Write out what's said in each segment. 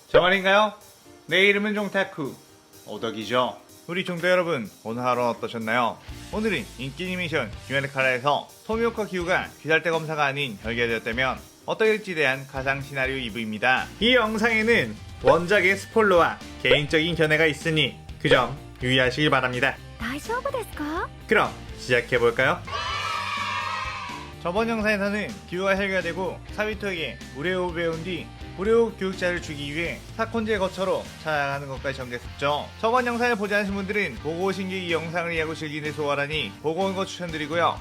저 말인가요? 내 이름은 종타쿠 오덕이죠. 우리 종도 여러분, 오늘 하루는 어떠셨나요? 오늘은 인기 애니메이션 귀멸의 칼라에서 토미오카 기우가 귀살대 검사가 아닌 혈기가 되었다면 어떻게 될지에 대한 가상 시나리오 2부입니다. 이 영상에는 원작의 스포일러와 개인적인 견해가 있으니 그 점 유의하시길 바랍니다. 大丈夫ですか? 그럼 시작해볼까요? 저번 영상에서는 기우가 혈기가 되고 사비토에게 무례호흡을 배운 뒤 무례호흡 교육자를 주기 위해 사콘지의 거처로 찾아가는 것까지 전개했었죠. 저번 영상을 보지 않으신 분들은 보고 오신 뒤 이 영상을 이해하고 즐기는 데 소홀하니 보고 온 거 추천드리고요.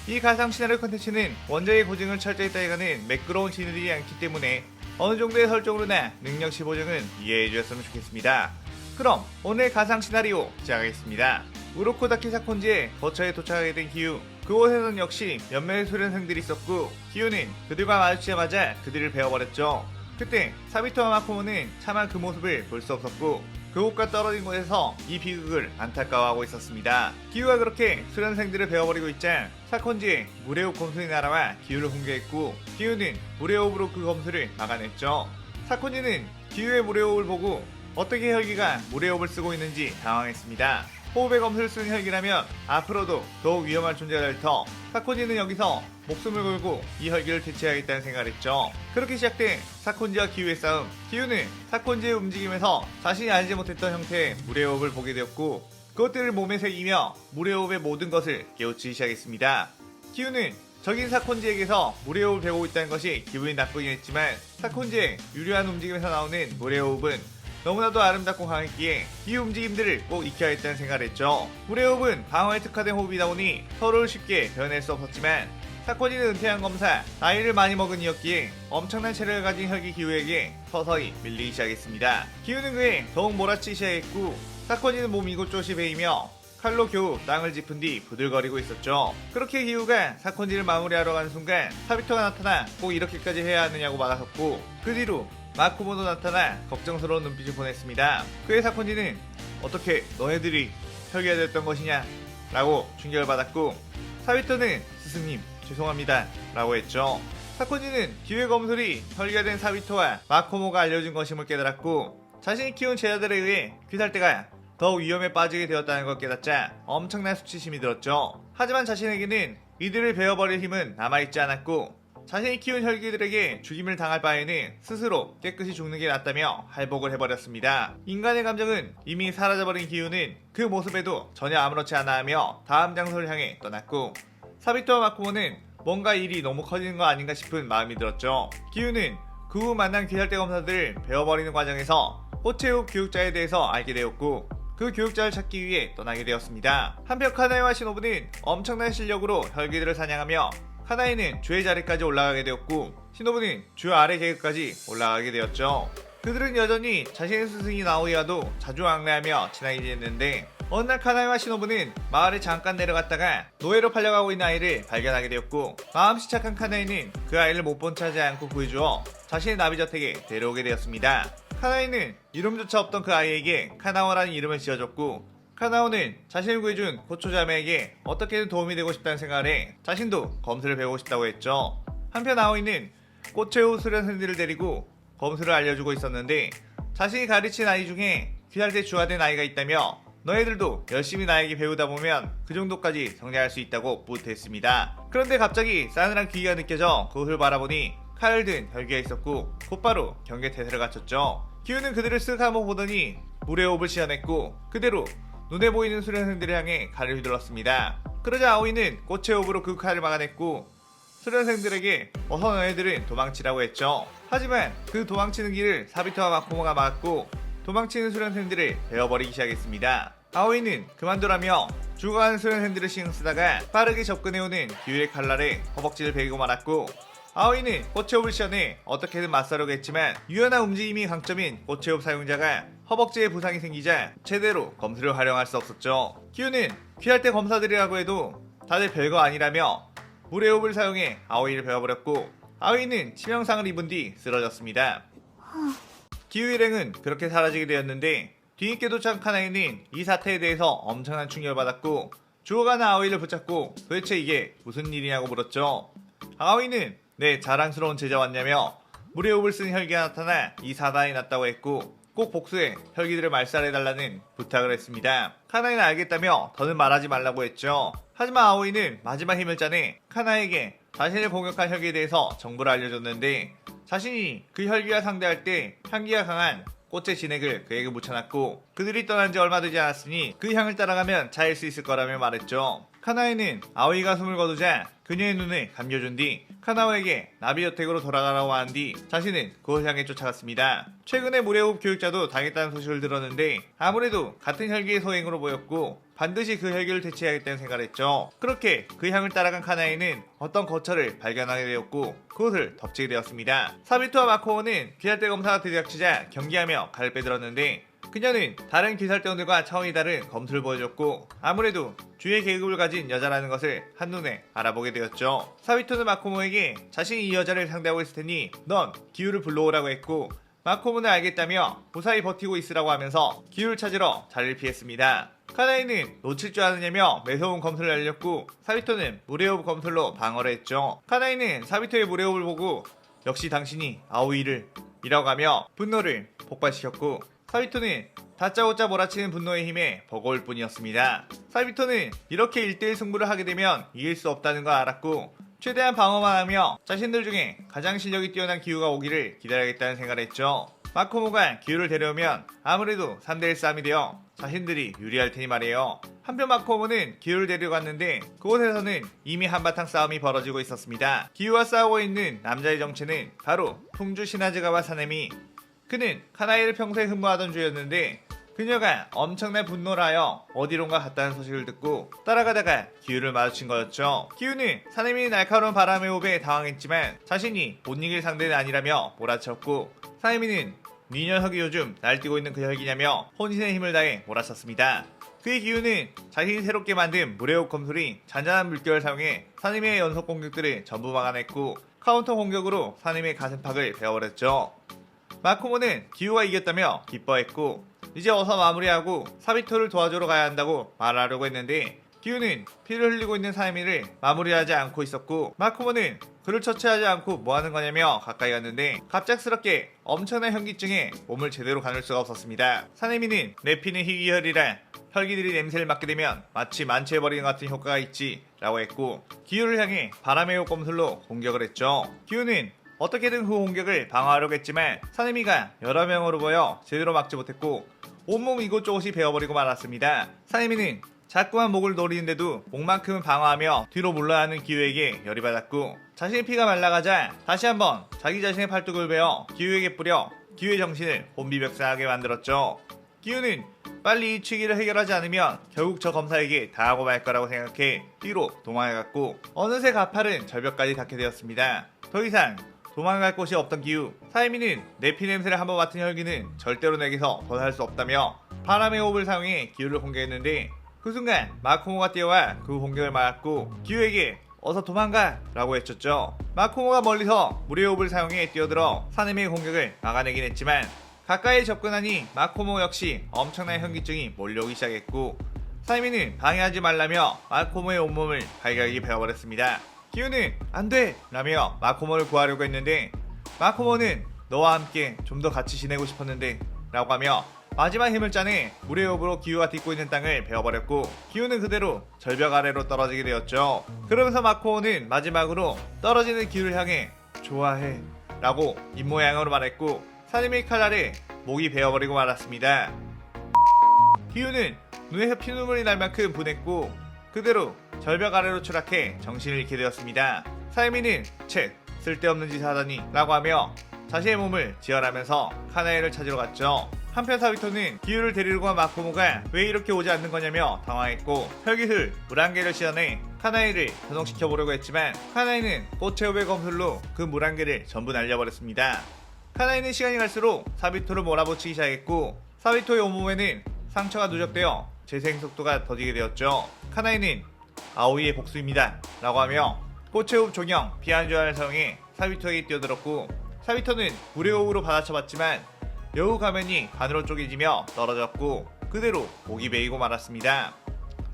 이 가상 시나리오 컨텐츠는 원작의 고증을 철저히 따라가는 매끄러운 진행들이 않기 때문에 어느 정도의 설정으로나 능력치 보정은 이해해 주셨으면 좋겠습니다. 그럼 오늘 가상 시나리오 시작하겠습니다. 우로코다키 사콘지의 거처에 도착하게 된 기우. 그곳에선 역시 몇몇의 수련생들이 있었고 기우는 그들과 마주치자마자 그들을 베어버렸죠. 그때 사비토와 마코모는 차마 그 모습을 볼 수 없었고 그곳과 떨어진 곳에서 이 비극을 안타까워하고 있었습니다. 기우가 그렇게 수련생들을 베어버리고 있자 사콘지에 무례호흡 검술이 날아와 기우를 공격했고 기우는 무례호흡으로 그 검술을 막아냈죠. 사콘지는 기우의 무례호흡을 보고 어떻게 혈기가 무례호흡을 쓰고 있는지 당황했습니다. 호흡의 검술을 쓰는 혈기라면 앞으로도 더욱 위험한 존재가 될 터 사콘지는 여기서 목숨을 걸고 이 혈기를 대체하겠다는 생각을 했죠. 그렇게 시작된 사콘지와 기우의 싸움. 기우는 사콘지의 움직임에서 자신이 알지 못했던 형태의 무례호흡을 보게 되었고 그것들을 몸에 새기며 무례호흡의 모든 것을 깨우치기 시작했습니다. 기우는 적인 사콘지에게서 무례호흡을 배우고 있다는 것이 기분이 나쁘긴 했지만 사콘지의 유려한 움직임에서 나오는 무례호흡은 너무나도 아름답고 강했기에 이 움직임들을 꼭 익혀야겠다는 생각을 했죠. 무례호흡은 방어에 특화된 호흡이다 보니 서로를 쉽게 변할 수 없었지만 사코지는 은퇴한 검사, 나이를 많이 먹은 이였기에 엄청난 체력을 가진 혈기 기우에게 서서히 밀리기 시작했습니다. 기우는 그에 더욱 몰아치기 시작했고 사코지는 몸 이곳저곳이 베이며 칼로 겨우 땅을 짚은 뒤 부들거리고 있었죠. 그렇게 기우가 사콘지를 마무리하러 가는 순간 사비토가 나타나 꼭 이렇게까지 해야 하느냐고 막아섰고 그 뒤로 마코모도 나타나 걱정스러운 눈빛을 보냈습니다. 그의 사콘지는 어떻게 너네들이 혈기가 되었던 것이냐 라고 충격을 받았고 사비토는 스승님 죄송합니다 라고 했죠. 사콘지는 기우의 검술이 혈기가 된 사비토와 마코모가 알려준 것임을 깨달았고 자신이 키운 제자들에 의해 귀살대가 더욱 위험에 빠지게 되었다는 걸 깨닫자 엄청난 수치심이 들었죠. 하지만 자신에게는 이들을 베어버릴 힘은 남아있지 않았고 자신이 키운 혈기들에게 죽임을 당할 바에는 스스로 깨끗이 죽는 게 낫다며 할복을 해버렸습니다. 인간의 감정은 이미 사라져버린 기우는 그 모습에도 전혀 아무렇지 않아 하며 다음 장소를 향해 떠났고 사비토와 마코모는 뭔가 일이 너무 커지는 거 아닌가 싶은 마음이 들었죠. 기우는 그 후 만난 귀살대 검사들을 베어버리는 과정에서 호체욱 교육자에 대해서 알게 되었고 그 교육자를 찾기 위해 떠나게 되었습니다. 한편 카나에와 시노부는 엄청난 실력으로 혈기들을 사냥하며 카나이는 주의 자리까지 올라가게 되었고 시노부는 주 아래 계급까지 올라가게 되었죠. 그들은 여전히 자신의 스승이 나오야도 자주 왕래하며 친하게 지냈는데 어느 날 카나이와 시노부는 마을에 잠깐 내려갔다가 노예로 팔려가고 있는 아이를 발견하게 되었고 마음씨 착한 카나이는 그 아이를 못 본 채 하지 않고 구해주어 자신의 나비저택에 데려오게 되었습니다. 카나이는 이름조차 없던 그 아이에게 카나오라는 이름을 지어줬고 카나오는 자신을 구해준 고초 자매에게 어떻게든 도움이 되고 싶다는 생각을 해 자신도 검술을 배우고 싶다고 했죠. 한편 아오이는 꽃체우 수련생들을 데리고 검술을 알려주고 있었는데 자신이 가르친 아이 중에 귀살대 주가 된 아이가 있다며 너희들도 열심히 나에게 배우다 보면 그 정도까지 성장할 수 있다고 뿌듯했습니다. 그런데 갑자기 싸늘한 귀기가 느껴져 그곳을 바라보니 칼을 든 혈기가 있었고 곧바로 경계태세를 갖췄죠. 기우는 그들을 쓱 한번 보더니 무례호흡을 시연했고 그대로 눈에 보이는 수련생들을 향해 칼을 휘둘렀습니다. 그러자 아오이는 꽃의 호흡으로 그 칼을 막아냈고 수련생들에게 어서 너희들은 도망치라고 했죠. 하지만 그 도망치는 길을 사비토와 마코모가 막았고 도망치는 수련생들을 베어버리기 시작했습니다. 아오이는 그만두라며 죽어가는 수련생들을 신경 쓰다가 빠르게 접근해오는 기우의 칼날에 허벅지를 베이고 말았고 아오이는 꽃체홉을 시연해 어떻게든 맞서려고 했지만 유연한 움직임이 강점인 꽃체홉 사용자가 허벅지에 부상이 생기자 제대로 검술을 활용할 수 없었죠. 기우는 귀할대 검사들이라고 해도 다들 별거 아니라며 무례호흡을 사용해 아오이를 베어버렸고 아오이는 치명상을 입은 뒤 쓰러졌습니다. 기우 일행은 그렇게 사라지게 되었는데 뒤늦게 도착한 카나이는 이 사태에 대해서 엄청난 충격을 받았고 죽어가는 아오이를 붙잡고 도대체 이게 무슨 일이냐고 물었죠. 아오이는 내 자랑스러운 제자 왔냐며 물의 호흡을 쓴 혈기가 나타나 이 사단이 났다고 했고 꼭 복수해 혈기들을 말살해달라는 부탁을 했습니다. 카나이는 알겠다며 더는 말하지 말라고 했죠. 하지만 아오이는 마지막 힘을 짜내 카나에게 자신을 공격한 혈기에 대해서 정보를 알려줬는데 자신이 그 혈기와 상대할 때 향기가 강한 꽃의 진액을 그에게 묻혀놨고 그들이 떠난 지 얼마 되지 않았으니 그 향을 따라가면 찾을 수 있을 거라며 말했죠. 카나에는 아오이가 숨을 거두자 그녀의 눈을 감겨준 뒤 카나오에게 나비 여택으로 돌아가라고 한 뒤 자신은 그걸 향해 쫓아갔습니다. 최근에 물의 호흡 교육자도 당했다는 소식을 들었는데 아무래도 같은 혈기의 소행으로 보였고 반드시 그 혈기를 대체해야겠다는 생각을 했죠. 그렇게 그 향을 따라간 카나에는 어떤 거처를 발견하게 되었고 그곳을 덮치게 되었습니다. 사비토와 마코오는 귀살대 검사가 들이닥치자 경기하며 칼을 빼들었는데 그녀는 다른 귀살대원들과 차원이 다른 검투를 보여줬고 아무래도 주의 계급을 가진 여자라는 것을 한눈에 알아보게 되었죠. 사비토는 마코모에게 자신이 이 여자를 상대하고 있을 테니 넌 기우를 불러오라고 했고 마코모는 알겠다며 무사히 버티고 있으라고 하면서 기우를 찾으러 자리를 피했습니다. 카나이는 놓칠 줄 아느냐며 매서운 검술을 알렸고 사비토는 물의 호흡 검술로 방어를 했죠. 카나이는 사비토의 물의 호흡을 보고 역시 당신이 아오이를 이라고 하며 분노를 폭발시켰고 사비토는 다짜고짜 몰아치는 분노의 힘에 버거울 뿐이었습니다. 사비토는 이렇게 1대1 승부를 하게 되면 이길 수 없다는 걸 알았고 최대한 방어만 하며 자신들 중에 가장 실력이 뛰어난 기우가 오기를 기다려야겠다는 생각을 했죠. 마코모가 기우를 데려오면 아무래도 3대1 싸움이 되어 자신들이 유리할 테니 말이에요. 한편 마코모는 기우를 데려갔는데 그곳에서는 이미 한바탕 싸움이 벌어지고 있었습니다. 기우와 싸우고 있는 남자의 정체는 바로 풍주 시나즈가와 사네미. 그는 카나이를 평소에 흠모하던 주였는데 그녀가 엄청난 분노를 하여 어디론가 갔다는 소식을 듣고 따라가다가 기우를 마주친 거였죠. 기우는 사네미의 날카로운 바람의 호흡에 당황했지만 자신이 못 이길 상대는 아니라며 몰아쳤고 사네미는 네 녀석이 요즘 날뛰고 있는 그 혈기냐며 혼신의 힘을 다해 몰아쳤습니다. 그의 기우는 자신이 새롭게 만든 물의 호흡 검술이 잔잔한 물결을 사용해 사네미의 연속 공격들을 전부 막아냈고 카운터 공격으로 사네미의 가슴팍을 베어버렸죠. 마코모는 기우가 이겼다며 기뻐했고 이제 어서 마무리하고 사비토를 도와주러 가야 한다고 말하려고 했는데 기우는 피를 흘리고 있는 사네미를 마무리하지 않고 있었고 마코모는 그를 처치하지 않고 뭐하는 거냐며 가까이 갔는데 갑작스럽게 엄청난 현기증에 몸을 제대로 가눌 수가 없었습니다. 사네미는 내 피는 희귀혈이라 혈기들이 냄새를 맡게 되면 마치 만취해버리는 것 같은 효과가 있지 라고 했고 기우를 향해 바람의 호흡 검술로 공격을 했죠. 기우는 어떻게든 그 공격을 방어하려고 했지만 사네미가 여러 명으로 보여 제대로 막지 못했고 온몸 이곳저곳이 베어버리고 말았습니다. 사네미는 자꾸만 목을 노리는데도 목만큼은 방어하며 뒤로 물러야 하는 기우에게 열이 받았고 자신의 피가 말라가자 다시 한번 자기 자신의 팔뚝을 베어 기우에게 뿌려 기우의 정신을 혼비백산하게 만들었죠. 기우는 빨리 이 취기를 해결하지 않으면 결국 저 검사에게 당하고 말 거라고 생각해 뒤로 도망해갔고 어느새 가팔은 절벽까지 닿게 되었습니다. 더 이상 도망갈 곳이 없던 기우 사이미는 내 피 냄새를 한번 맡은 혈기는 절대로 내게서 벗어날 수 없다며 바람의 호흡을 사용해 기우를 공격했는데 그 순간 마코모가 뛰어와 그 공격을 막았고 기우에게 어서 도망가 라고 외쳤죠. 마코모가 멀리서 물의 호흡을 사용해 뛰어들어 사네미의 공격을 막아내긴 했지만 가까이 접근하니 마코모 역시 엄청난 현기증이 몰려오기 시작했고 사이미는 방해하지 말라며 마코모의 온몸을 발각이 베어버렸습니다. 기우는 안돼 라며 마코모를 구하려고 했는데 마코모는 너와 함께 좀 더 같이 지내고 싶었는데 라고 하며 마지막 힘을 짜내 물의 호흡으로 기우가 딛고 있는 땅을 베어버렸고 기우는 그대로 절벽 아래로 떨어지게 되었죠. 그러면서 마코모는 마지막으로 떨어지는 기우를 향해 좋아해 라고 입모양으로 말했고 사네미의 칼 아래 목이 베어버리고 말았습니다. 기우는 눈에서 피눈물이 날 만큼 분했고 그대로 절벽 아래로 추락해 정신을 잃게 되었습니다. 사이미는 쳇 쓸데없는 짓을 하다니 라고 하며 자신의 몸을 지혈하면서 카나이를 찾으러 갔죠. 한편 사비토는 기우를 데리러 간 마코모가 왜 이렇게 오지 않는 거냐며 당황했고 혈기술 물안개를 씌워내 카나이를 변홍시켜보려고 했지만 카나이는 꽃의 호흡의 검술로 그 물안개를 전부 날려버렸습니다. 카나이는 시간이 갈수록 사비토를 몰아붙이기 시작했고 사비토의 온몸에는 상처가 누적되어 재생 속도가 더디게 되었죠. 카나이는 아오이의 복수입니다 라고 하며 꽃의 호흡 조경 비안주화를 사용해 사비토에게 뛰어들었고 사비토는 물의 호흡으로 받아쳐봤지만 여우 가면이 반으로 쪼개지며 떨어졌고 그대로 목이 베이고 말았습니다.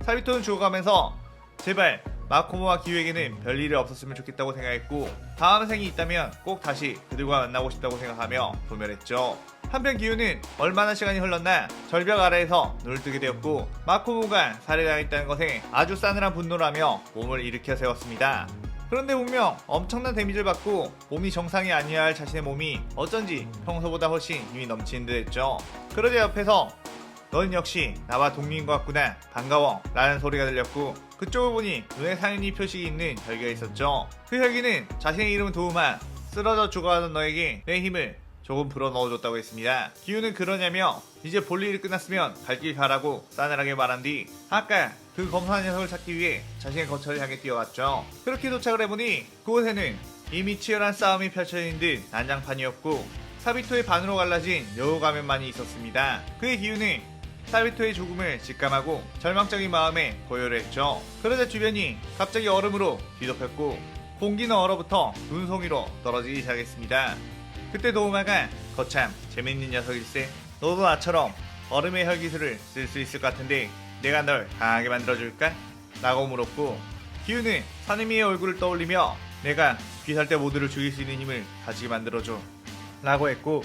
사비토는 죽어가면서 제발 마코모와 기우에게는 별일이 없었으면 좋겠다고 생각했고 다음 생이 있다면 꼭 다시 그들과 만나고 싶다고 생각하며 소멸했죠. 한편 기우는 얼마나 시간이 흘렀나 절벽 아래에서 눈을 뜨게 되었고 마코모가 살해당했다는 것에 아주 싸늘한 분노를 하며 몸을 일으켜 세웠습니다. 그런데 분명 엄청난 데미지를 받고 몸이 정상이 아니어야 할 자신의 몸이 어쩐지 평소보다 훨씬 힘이 넘치는 듯 했죠. 그러자 옆에서 넌 역시 나와 동료인 것 같구나 반가워 라는 소리가 들렸고 그쪽을 보니 눈에 상인이 표식이 있는 혈기가 있었죠. 그 혈기는 자신의 이름은 도우마 쓰러져 죽어가던 너에게 내 힘을 조금 불어넣어줬다고 했습니다. 기우는 그러냐며 이제 볼 일이 끝났으면 갈 길 가라고 싸늘하게 말한 뒤 아까 그 검사한 녀석을 찾기 위해 자신의 거처를 향해 뛰어갔죠. 그렇게 도착을 해보니 그곳에는 이미 치열한 싸움이 펼쳐진 듯 난장판이었고 사비토의 반으로 갈라진 여우 가면만이 있었습니다. 그의 기우는 사비토의 죽음을 직감하고 절망적인 마음에 고요를 했죠. 그러자 주변이 갑자기 얼음으로 뒤덮였고 공기는 얼어붙어 눈송이로 떨어지기 시작했습니다. 그때 도우마가 거참 재밌는 녀석일세 너도 나처럼 얼음의 혈기술을 쓸 수 있을 것 같은데 내가 널 강하게 만들어줄까? 라고 물었고 기우는 사내미의 얼굴을 떠올리며 내가 귀살대 모두를 죽일 수 있는 힘을 가지게 만들어줘 라고 했고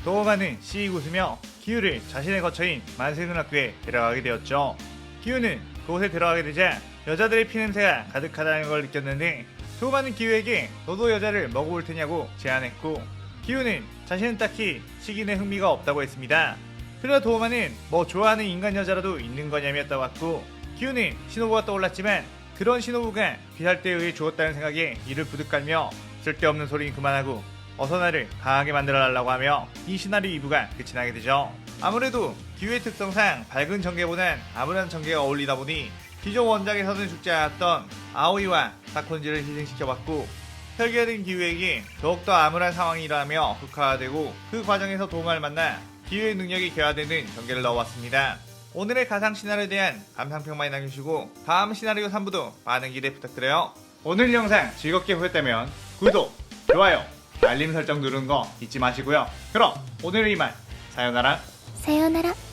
도우마는 씩 웃으며 기우를 자신의 거처인 만세눈학교에 데려가게 되었죠. 기우는 그곳에 들어가게 되자 여자들의 피냄새가 가득하다는 걸 느꼈는데 도우마는 기우에게 너도 여자를 먹어볼 테냐고 제안했고 기우는 자신은 딱히 식인에 흥미가 없다고 했습니다. 그러나 도우마는 뭐 좋아하는 인간 여자라도 있는 거냐며 떠왔고 기우는 신호부가 떠올랐지만 그런 신호부가 귀살대에 의해 죽었다는 생각에 이를 부득 깔며 쓸데없는 소리는 그만하고 어서 나를 강하게 만들어달라고 하며 이 시나리오 2부가 끝이 나게 되죠. 아무래도 기우의 특성상 밝은 전개보단 암울한 전개가 어울리다 보니 기존 원작에서는 죽지 않았던 아오이와 사콘지를 희생시켜봤고 혈기가 된 기우에게 더욱더 암울한 상황이 일어나며 흑화되고 그 과정에서 도우마를 만나 기우의 능력이 개화되는 전개를 넣어왔습니다. 오늘의 가상 시나리오에 대한 감상평 많이 남겨주시고 다음 시나리오 3부도 많은 기대 부탁드려요. 오늘 영상 즐겁게 보셨다면 구독, 좋아요, 알림 설정 누르는 거 잊지 마시고요. 그럼 오늘은 이만 사요나라.さようなら。